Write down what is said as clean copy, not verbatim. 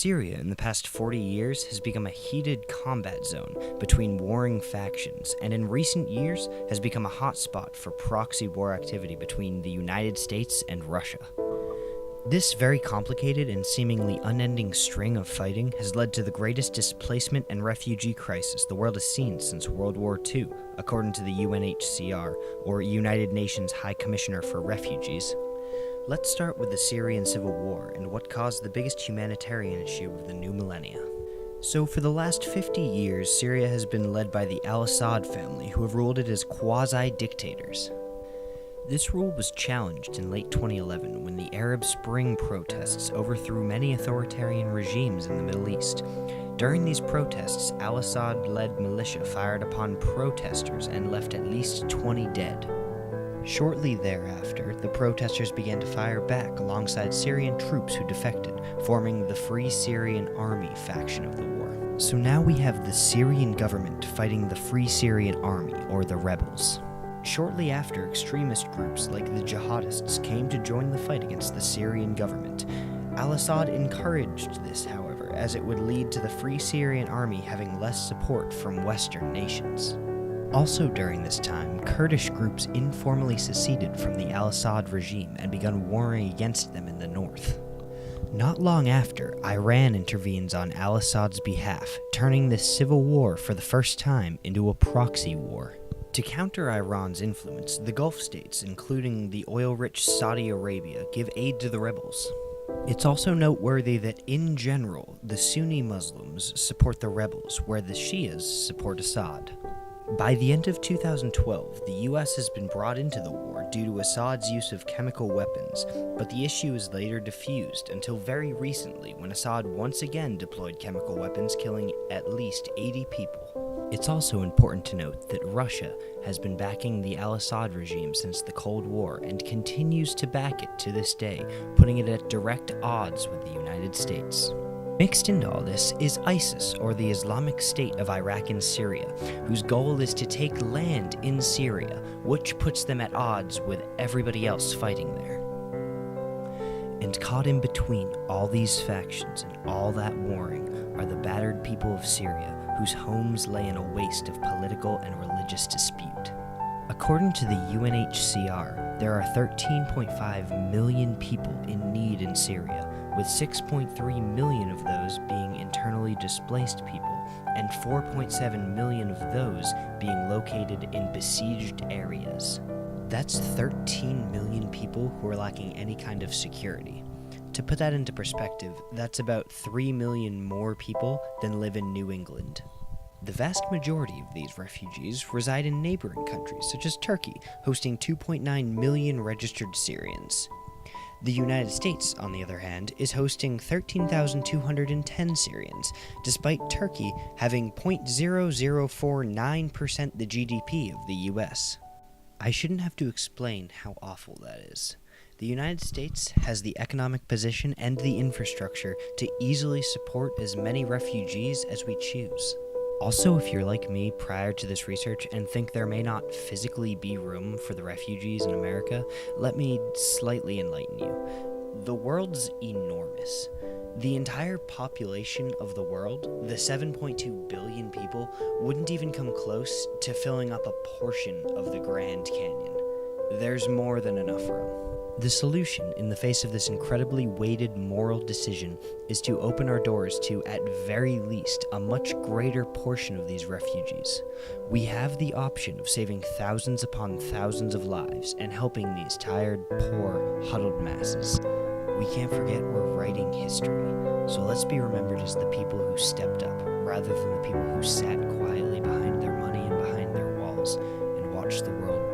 Syria, in the past 40 years, has become a heated combat zone between warring factions, and in recent years has become a hotspot for proxy war activity between the United States and Russia. This very complicated and seemingly unending string of fighting has led to the greatest displacement and refugee crisis the world has seen since World War II, according to the UNHCR, or United Nations High Commissioner for Refugees. Let's start with the Syrian civil war and what caused the biggest humanitarian issue of the new millennia. So for the last 50 years, Syria has been led by the al-Assad family, who have ruled it as quasi-dictators. This rule was challenged in late 2011 when the Arab Spring protests overthrew many authoritarian regimes in the Middle East. During these protests, al-Assad-led militia fired upon protesters and left at least 20 dead. Shortly thereafter, the protesters began to fire back alongside Syrian troops who defected, forming the Free Syrian Army faction of the war. So now we have the Syrian government fighting the Free Syrian Army, or the rebels. Shortly after, extremist groups like the jihadists came to join the fight against the Syrian government. Al-Assad encouraged this, however, as it would lead to the Free Syrian Army having less support from Western nations. Also during this time, Kurdish groups informally seceded from the al-Assad regime and begun warring against them in the north. Not long after, Iran intervenes on al-Assad's behalf, turning this civil war for the first time into a proxy war. To counter Iran's influence, the Gulf states, including the oil-rich Saudi Arabia, give aid to the rebels. It's also noteworthy that, in general, the Sunni Muslims support the rebels, where the Shias support Assad. By the end of 2012, the US has been brought into the war due to Assad's use of chemical weapons, but the issue is later diffused until very recently when Assad once again deployed chemical weapons, killing at least 80 people. It's also important to note that Russia has been backing the al-Assad regime since the Cold War and continues to back it to this day, putting it at direct odds with the United States. Mixed into all this is ISIS, or the Islamic State of Iraq and Syria, whose goal is to take land in Syria, which puts them at odds with everybody else fighting there. And caught in between all these factions and all that warring are the battered people of Syria, whose homes lay in a waste of political and religious dispute. According to the UNHCR, there are 13.5 million people in need in Syria, with 6.3 million of those being internally displaced people, and 4.7 million of those being located in besieged areas. That's 13 million people who are lacking any kind of security. To put that into perspective, that's about 3 million more people than live in New England. The vast majority of these refugees reside in neighboring countries, such as Turkey, hosting 2.9 million registered Syrians. The United States, on the other hand, is hosting 13,210 Syrians, despite Turkey having 0.0049% the GDP of the US. I shouldn't have to explain how awful that is. The United States has the economic position and the infrastructure to easily support as many refugees as we choose. Also, if you're like me prior to this research and think there may not physically be room for the refugees in America, let me slightly enlighten you. The world's enormous. The entire population of the world, the 7.2 billion people, wouldn't even come close to filling up a portion of the Grand Canyon. There's more than enough room. The solution, in the face of this incredibly weighted moral decision, is to open our doors to, at very least, a much greater portion of these refugees. We have the option of saving thousands upon thousands of lives and helping these tired, poor, huddled masses. We can't forget we're writing history, so let's be remembered as the people who stepped up, rather than the people who sat quietly behind their money and behind their walls and watched the world